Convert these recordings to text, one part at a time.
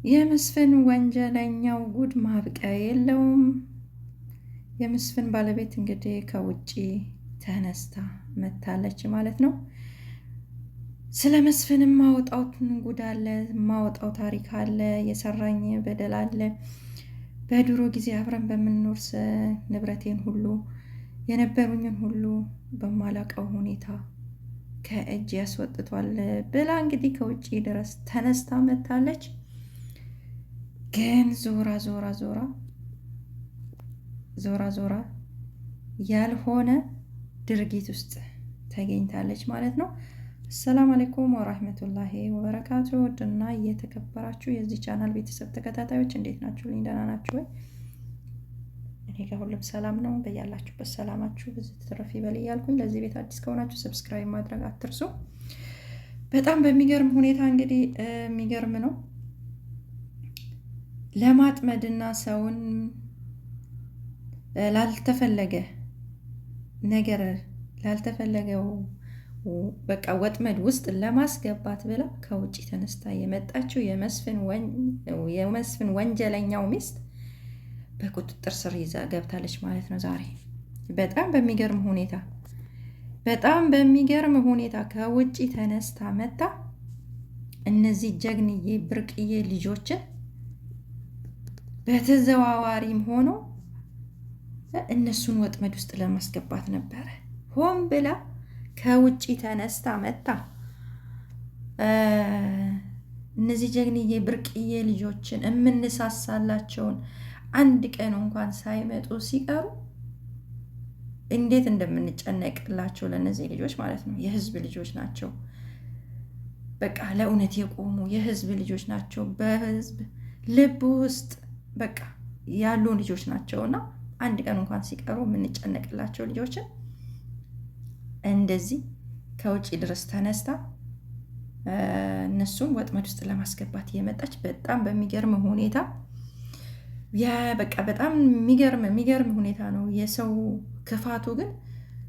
የመስፍን ወንጀለኛው ጉድ ማብቂያ የለውም። የመስፍን ባለቤት እንግዲህ ከውጪ ተነስታ መታለች ማለት ነው። ስለ መስፍን ማወጣው ጉድ አለ፣ ማወጣው ታሪክ አለ፣ የሰራኝ በደል አለ። በድሮ ጊዜ አብረን በምንኖር ንብረቴን ሁሉ የነበሩኝን ሁሉ በማላቀው ሁኔታ ከእጅ ያስወጥቷል ብላ እንግዲህ ከውጪ ድረስ ተነስታ መታለች። ግን ዞራ ያልሆነ ድርጊት ውስጥ ተገኝታለች ማለት ነው። አሰላሙ አለይኩም ወራህመቱላሂ ወበረካቱ። ውድና እየተከበራችሁ የዚህ ቻናል ቤተሰብ ተከታታዮች እንዴት ናችሁ? ደህና ናችሁ ወይ? እኔ ጋር ሁሉም ሰላም ነው። በያላችሁበት ሰላማችሁ ብዙ ትረፍ ይበል እያልኩኝ ለዚህ ቤት አዲስ ከሆናችሁ ሰብስክራይብ ማድረግ አትርሱ። በጣም በሚገርም ሁኔታ እንግዲህ የሚገርም ነው ለማጥመድና ሰውን ላልተፈለገ ነገር ላልተፈለገው በቃ ወጥመድ ውስጥ ለማስገባት ብላ ከውጭ ተነስታ የመጣችው የመስፍን ወንጀለኛው ሚስት በቁጥጥር ስር ይዛ ገብታለች ማለት ነው። ዛሬ በጣም በሚገርም ሁኔታ ከውጭ ተነስታ መጣ እነዚህ ጀግንዬ ብርቅዬ ልጆችን በተዘዋዋሪም ሆኖ እነሱን ወጥመድ ውስጥ ለማስገባት ነበረ ሆን ብላ ከውጪ ተነስታ መጣ። እነዚህ ጀግንዬ ብርቅዬ ልጆችን የምንሳሳላቸውን አንድ ቀን እንኳን ሳይመጡ ሲቀሩ እንዴት እንደምንጨነቅላቸው ለእነዚህ ልጆች ማለት ነው። የህዝብ ልጆች ናቸው። በቃ ለእውነት የቆሙ የህዝብ ልጆች ናቸው። በህዝብ ልብ ውስጥ በቃ ያሉ ልጆች ናቸው እና አንድ ቀን እንኳን ሲቀሩ የምንጨነቅላቸው ልጆችን እንደዚህ ከውጭ ድረስ ተነስታ እነሱም ወጥመድ ውስጥ ለማስገባት የመጣች በጣም በሚገርም ሁኔታ በቃ በጣም የሚገርም ሁኔታ ነው። የሰው ክፋቱ ግን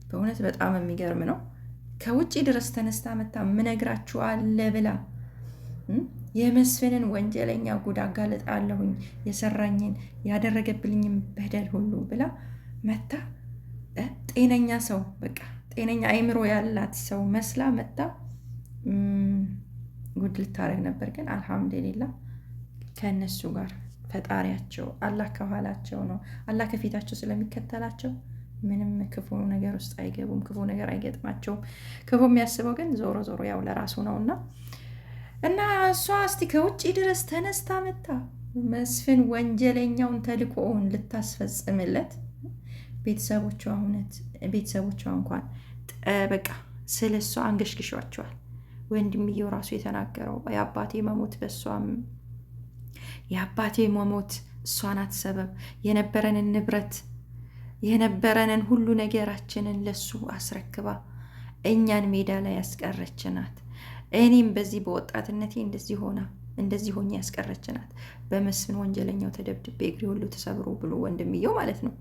በእውነት በጣም የሚገርም ነው። ከውጭ ድረስ ተነስታ መታ ምነግራችሁ አለ ብላ የመስፍንን ወንጀለኛ ጉድ አጋልጣለሁኝ የሰራኝን ያደረገብልኝም በደል ሁሉ ብላ መታ ጤነኛ ሰው በቃ ጤነኛ አይምሮ ያላት ሰው መስላ መታ ጉድ ልታረግ ነበር። ግን አልሐምዱሊላ ከእነሱ ጋር ፈጣሪያቸው አላህ ከኋላቸው ነው። አላህ ከፊታቸው ስለሚከተላቸው ምንም ክፉ ነገር ውስጥ አይገቡም፣ ክፉ ነገር አይገጥማቸውም። ክፉ የሚያስበው ግን ዞሮ ዞሮ ያው ለራሱ ነውና እና እሷ እስቲ ከውጭ ድረስ ተነስታ መታ መስፍን ወንጀለኛውን ተልእኮውን ልታስፈጽምለት ቤተሰቦቿ እንኳን በቃ ስለ እሷ አንገሽግሿቸዋል። ወንድምየው ራሱ የተናገረው የአባቴ መሞት የአባቴ መሞት እሷ ናት ሰበብ፣ የነበረንን ንብረት የነበረንን ሁሉ ነገራችንን ለሱ አስረክባ እኛን ሜዳ ላይ ያስቀረችናት። እኔም በዚህ በወጣትነቴ እንደዚህ ሆኜ ያስቀረችናት በመስፍን ወንጀለኛው ተደብድቤ እግሬ ሁሉ ተሰብሮ ብሎ ወንድምየው ማለት ነው።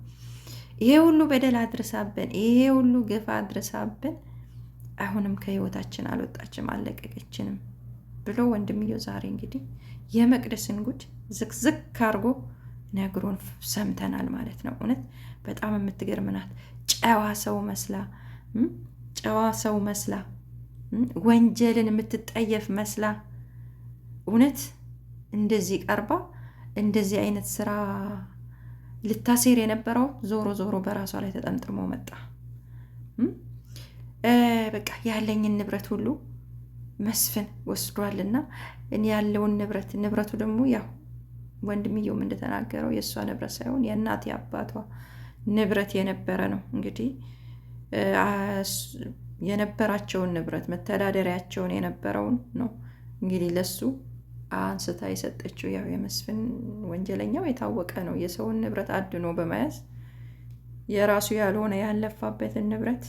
ይሄ ሁሉ በደል አድርሳብን፣ ይሄ ሁሉ ግፍ አድርሳብን፣ አሁንም ከህይወታችን አልወጣችም አልለቀቀችንም ብሎ ወንድምየው ዛሬ እንግዲህ የመቅደስን ጉድ ዝቅዝቅ አድርጎ ነግሮን ሰምተናል ማለት ነው። እውነት በጣም የምትገርም ናት። ጨዋ ሰው መስላ ወንጀልን የምትጠየፍ መስላ እውነት እንደዚህ ቀርባ እንደዚህ አይነት ስራ ልታሴር የነበረው ዞሮ በራሷ ላይ ተጠምጥሞ መጣ። በቃ ያለኝን ንብረት ሁሉ መስፍን ወስዷልና እኔ ያለውን ንብረቱ ደግሞ ያው ወንድምየውም እንደተናገረው የእሷ ንብረት ሳይሆን የእናት የአባቷ ንብረት የነበረ ነው። እንግዲህ የነበራቸውን ንብረት መተዳደሪያቸውን የነበረውን ነው እንግዲህ ለሱ አንስታ የሰጠችው። ያው የመስፍን ወንጀለኛው የታወቀ ነው። የሰውን ንብረት አድኖ በመያዝ የራሱ ያልሆነ ያለፋበትን ንብረት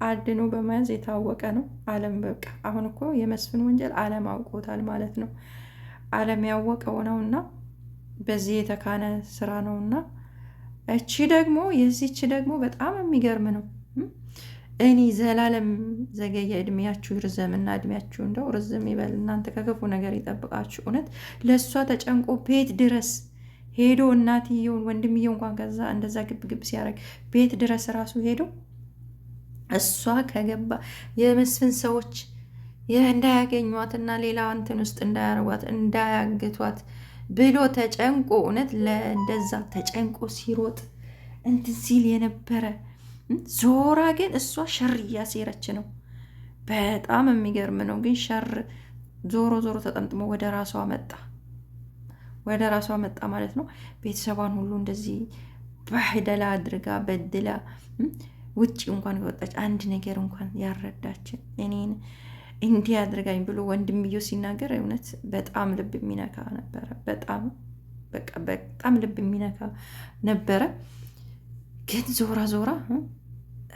አድኖ በመያዝ የታወቀ ነው። ዓለም በቃ አሁን እኮ የመስፍን ወንጀል ዓለም አውቆታል ማለት ነው። ዓለም ያወቀው ነውና በዚህ የተካነ ስራ ነውና የዚች ደግሞ በጣም የሚገርም ነው። እኔ ዘላለም ዘገየ እድሜያችሁ ይርዘምና እድሜያችሁ እንደው ርዝም ይበል። እናንተ ከክፉ ነገር ይጠብቃችሁ። እውነት ለእሷ ተጨንቆ ቤት ድረስ ሄዶ እናትየውን ወንድምየው እንኳን ከዛ እንደዛ ግብ ግብ ሲያደርግ ቤት ድረስ ራሱ ሄዶ እሷ ከገባ የመስፍን ሰዎች እንዳያገኟትና ሌላ እንትን ውስጥ እንዳያረጓት እንዳያግቷት ብሎ ተጨንቆ እውነት ለእንደዛ ተጨንቆ ሲሮጥ እንትን ሲል የነበረ ዞራ ግን እሷ ሸር እያሴረች ነው። በጣም የሚገርም ነው። ግን ሸር ዞሮ ዞሮ ተጠምጥሞ ወደ ራሷ መጣ ማለት ነው። ቤተሰቧን ሁሉ እንደዚህ በህደላ አድርጋ በድላ ውጭ እንኳን የወጣች አንድ ነገር እንኳን ያረዳችን እኔን እንዲህ አድርጋኝ ብሎ ወንድምየው ሲናገር እውነት በጣም ልብ የሚነካ ነበረ። በጣም ልብ የሚነካ ነበረ። ግን ዞራ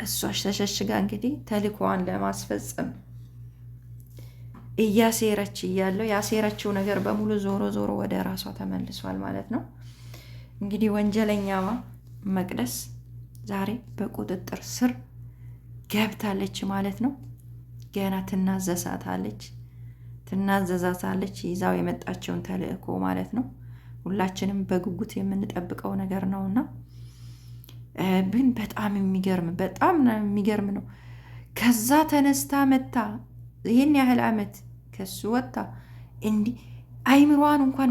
እሷ ተሸሽጋ እንግዲህ ተልእኮዋን ለማስፈጸም እያሴረች እያለው ያሴረችው ነገር በሙሉ ዞሮ ወደ ራሷ ተመልሷል ማለት ነው። እንግዲህ ወንጀለኛዋ መቅደስ ዛሬ በቁጥጥር ስር ገብታለች ማለት ነው። ገና ትናዘዛታለች ይዛው የመጣቸውን ተልእኮ ማለት ነው። ሁላችንም በጉጉት የምንጠብቀው ነገር ነውና ግን በጣም የሚገርም ነው። ከዛ ተነስታ መታ ይህን ያህል ዓመት ከሱ ወጥታ እንዲህ አይምሯን እንኳን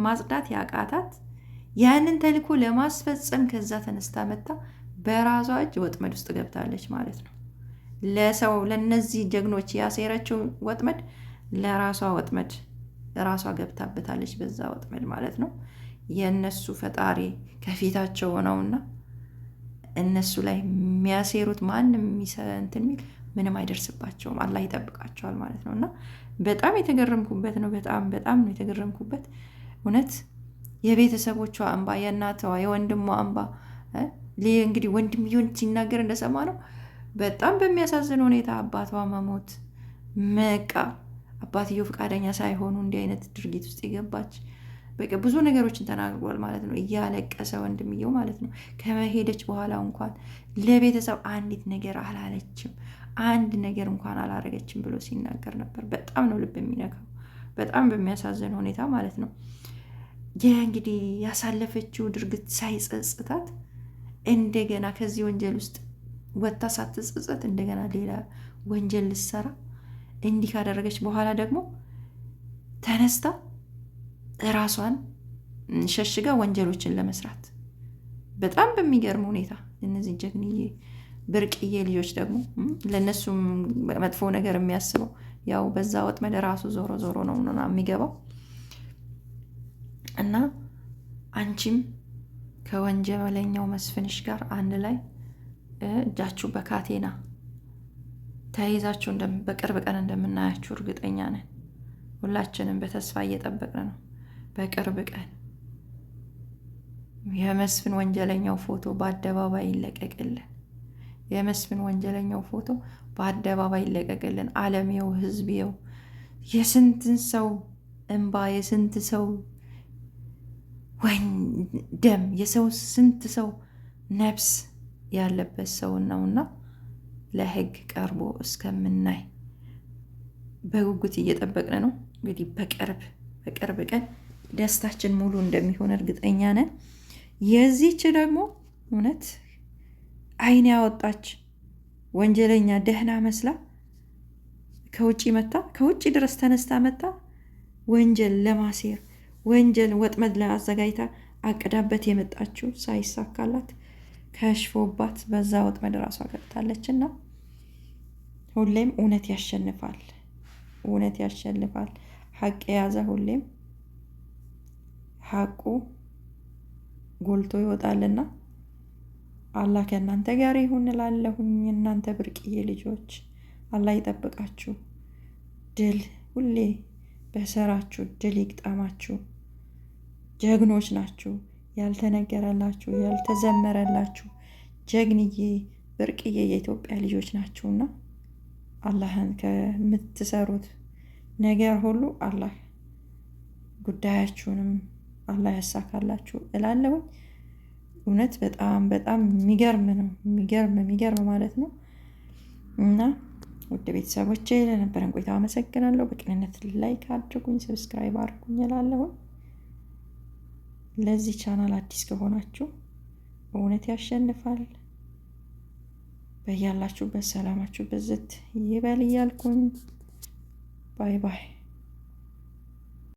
ማጽዳት ያቃታት ያንን ተልእኮ ለማስፈጸም ከዛ ተነስታ መታ በራሷ እጅ ወጥመድ ውስጥ ገብታለች ማለት ነው። ለነዚህ ጀግኖች ያሴረችው ወጥመድ ለራሷ ወጥመድ ራሷ ገብታበታለች በዛ ወጥመድ ማለት ነው። የእነሱ ፈጣሪ ከፊታቸው ነውና እነሱ ላይ የሚያሴሩት ማንም እንትን የሚል ምንም አይደርስባቸውም። አላህ ይጠብቃቸዋል ማለት ነው። እና በጣም የተገረምኩበት ነው። በጣም ነው የተገረምኩበት እውነት የቤተሰቦቿ እንባ፣ የእናቷ የወንድሟ እንባ እንግዲህ ወንድምየውን ሲናገር እንደሰማ ነው። በጣም በሚያሳዝን ሁኔታ አባቷ መሞት መቃ አባትየው ፈቃደኛ ሳይሆኑ እንዲህ አይነት ድርጊት ውስጥ የገባች በቃ ብዙ ነገሮችን ተናግሯል ማለት ነው። እያለቀሰ ወንድምየው ማለት ነው። ከመሄደች በኋላ እንኳን ለቤተሰብ አንዲት ነገር አላለችም፣ አንድ ነገር እንኳን አላረገችም ብሎ ሲናገር ነበር። በጣም ነው ልብ የሚነካው፣ በጣም በሚያሳዝን ሁኔታ ማለት ነው። እንግዲህ ያሳለፈችው ድርጊት ሳይጸጽታት እንደገና ከዚህ ወንጀል ውስጥ ወጥታ ሳትጸጸት እንደገና ሌላ ወንጀል ልትሰራ እንዲህ ካደረገች በኋላ ደግሞ ተነስታ ራሷን ሸሽጋ ወንጀሎችን ለመስራት በጣም በሚገርም ሁኔታ እነዚህ ጀግንዬ ብርቅዬ ልጆች ደግሞ ለእነሱም መጥፎ ነገር የሚያስበው ያው በዛ ወጥመድ ራሱ ዞሮ ነው የሚገባው። እና አንቺም ከወንጀለኛው መስፍንሽ ጋር አንድ ላይ እጃችሁ በካቴና ተይዛችሁ በቅርብ ቀን እንደምናያችሁ እርግጠኛ ነን። ሁላችንም በተስፋ እየጠበቅን ነው። በቅርብ ቀን የመስፍን ወንጀለኛው ፎቶ በአደባባይ ይለቀቅልን። የመስፍን ወንጀለኛው ፎቶ በአደባባይ ይለቀቅልን። ዓለም የው ህዝብ የው የስንትን ሰው እንባ የስንት ሰው ደም ስንት ሰው ነፍስ ያለበት ሰው ነውና ለህግ ቀርቦ እስከምናይ በጉጉት እየጠበቅን ነው። እንግዲህ በቅርብ ቀን ደስታችን ሙሉ እንደሚሆን እርግጠኛ ነን። የዚች ደግሞ እውነት አይን ያወጣች ወንጀለኛ ደህና መስላ ከውጭ ድረስ ተነስታ መታ ወንጀል ለማሴር ወንጀል ወጥመድ ለአዘጋጅታ አቅዳበት የመጣችው ሳይሳካላት ከሽፎባት በዛ ወጥመድ ራሷ ገብታለች። እና ሁሌም እውነት ያሸንፋል። ሀቅ የያዘ ሁሌም ሀቁ ጎልቶ ይወጣልና አላህ ከእናንተ ጋር ይሁን እላለሁኝ። እናንተ ብርቅዬ ልጆች አላህ ይጠብቃችሁ። ድል ሁሌ በሰራችሁ ድል ይግጠማችሁ። ጀግኖች ናችሁ። ያልተነገረላችሁ ያልተዘመረላችሁ ጀግንዬ ብርቅዬ የኢትዮጵያ ልጆች ናችሁና አላህን ከምትሰሩት ነገር ሁሉ አላህ ጉዳያችሁንም አላህ ያሳካላችሁ እላለሁኝ። እውነት በጣም በጣም የሚገርም ነው። የሚገርም ማለት ነው። እና ውድ ቤተሰቦቼ ለነበረን ቆይታ አመሰግናለሁ። በቅንነት ላይክ አድርጉኝ፣ ሰብስክራይብ አድርጉኝ እላለሁኝ። ለዚህ ቻናል አዲስ ከሆናችሁ እውነት ያሸንፋል። በያላችሁበት ሰላማችሁ ብዝት ይበል እያልኩኝ ባይ ባይ።